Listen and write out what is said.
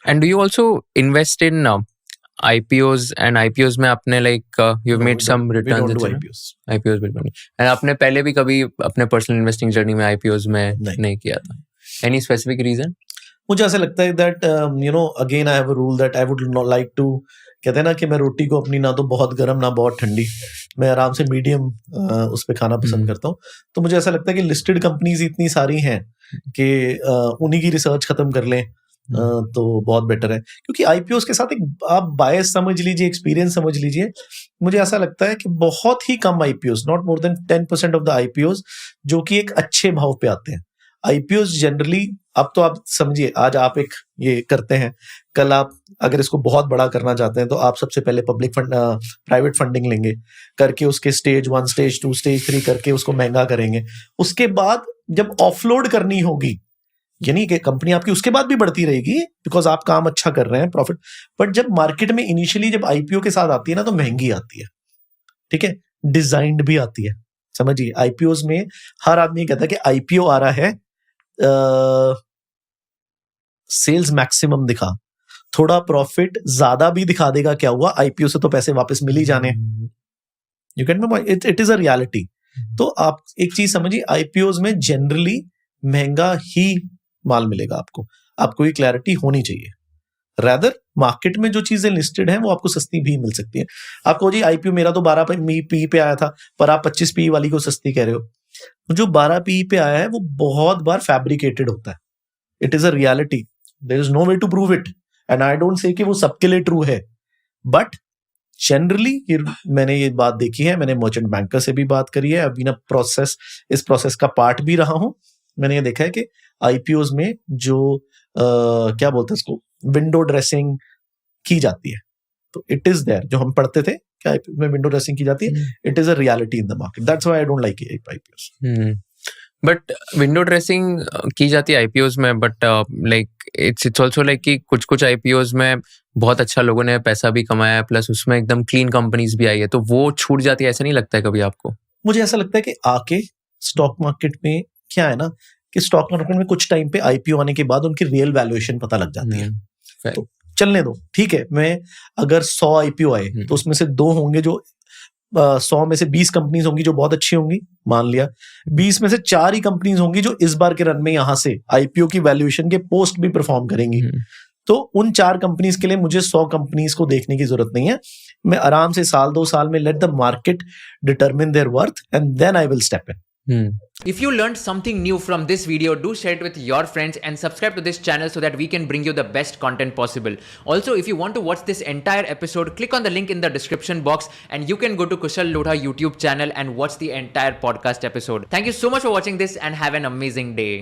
And do you also invest in IPOs and IPOs में आपने like you've No, made some we returns don't do etc. IPOs. IPOs बिल्कुल नहीं. And आपने पहले भी कभी अपने personal investing journey में IPOs में नहीं किया था. Any specific reason? मुझे ऐसा लगता है that again I have a rule that I would not like to, कहते हैं ना कि मैं रोटी को अपनी ना तो बहुत गर्म ना बहुत ठंडी, मैं आराम से मीडियम उस पर खाना पसंद करता हूँ. तो मुझे ऐसा लगता है कि लिस्टेड कंपनीज इतनी सारी हैं कि उन्हीं की रिसर्च खत्म कर लें तो बहुत बेटर है. क्योंकि आईपीओस के साथ एक आप बायस समझ लीजिए, एक्सपीरियंस समझ लीजिए. मुझे ऐसा लगता है कि बहुत ही कम IPOs, not more than 10% of the IPOs जो कि एक अच्छे भाव पे आते हैं. आईपीओस जनरली, अब तो आप समझिए, आज आप एक ये करते हैं, कल आप अगर इसको बहुत बड़ा करना चाहते हैं तो आप सबसे पहले पब्लिक फंड, प्राइवेट फंडिंग लेंगे, करके उसके स्टेज 1, स्टेज 2, स्टेज 3 करके उसको महंगा करेंगे. उसके बाद जब ऑफलोड करनी होगी, यानी कि कंपनी आपकी उसके बाद भी बढ़ती रहेगी बिकॉज आप काम अच्छा कर रहे हैं, प्रॉफिट. बट जब मार्केट में इनिशियली जब आईपीओ के साथ आती है ना तो महंगी आती है. ठीक है, डिजाइन्ड भी आती है. समझिए, आईपीओ में हर आदमी कहता है कि आईपीओ आ रहा है, सेल्स मैक्सिमम दिखा, थोड़ा प्रॉफिट ज्यादा भी दिखा देगा, क्या हुआ, आईपीओ से तो पैसे वापस मिल ही जाने. You can know it is a reality. तो आप एक चीज समझिए, आईपीओ में जनरली महंगा ही माल मिलेगा आपको ये क्लैरिटी होनी चाहिए. रादर मार्केट में जो चीजें लिस्टेड हैं वो आपको सस्ती भी मिल सकती है. आपको जी आईपीओ मेरा तो 12 पी पे आया था, पर आप 25 पी वाली को सस्ती कह रहे हो. जो 12 पी पे आया है वो बहुत बार फैब्रिकेटेड होता है. It is a reality, there is no way to prove it, and I don't say कि वो सबके लिए ट्रू है. बट जनरली मैंने ये बात देखी है, मैंने मर्चेंट बैंकर से भी बात करी है, अभी ना इस प्रोसेस का पार्ट भी रहा हूं. मैंने ये देखा है कि आईपीओ में जो क्या बोलते हैं उसको, विंडो ड्रेसिंग की जाती है. तो इट इज देयर, जो हम पढ़ते थे कि आईपीओ में विंडो ड्रेसिंग की जाती है, it is a reality in the market. That's why I don't like IPO. But window dressing की जाती है आईपीओज में, but like it's also like कि कुछ आईपीओज में बहुत अच्छा लोगों ने पैसा भी कमाया है, प्लस उसमें एकदम क्लीन कंपनीज भी आई है, तो वो छूट जाती है. ऐसा नहीं लगता है कभी आपको? मुझे ऐसा लगता है कि आके स्टॉक मार्केट में क्या है ना कि स्टॉक मार्केट में कुछ टाइम पे आईपीओ आने के बाद उनकी रियल वैल्यूएशन पता लग जाती है. तो चलने दो, ठीक है. मैं अगर 100 आईपीओ आए तो उसमें से 2 होंगे जो 100 में से 20 कंपनीज होंगी जो बहुत अच्छी होंगी, मान लिया. 20 में से 4 ही कंपनीज होंगी जो इस बार के रन में यहां से आईपीओ की वैल्यूएशन के पोस्ट भी परफॉर्म करेंगी. तो उन 4 कंपनीज के लिए मुझे 100 कंपनीज को देखने की जरूरत नहीं है. मैं आराम से साल 2 साल में let the market determine their worth and then I will step in. If you learned something new from this video, do share it with your friends and subscribe to this channel so that we can bring you the best content possible. Also, if you want to watch this entire episode, click on the link in the description box and you can go to Kushal Lodha YouTube channel and watch the entire podcast episode. Thank you so much for watching this and have an amazing day.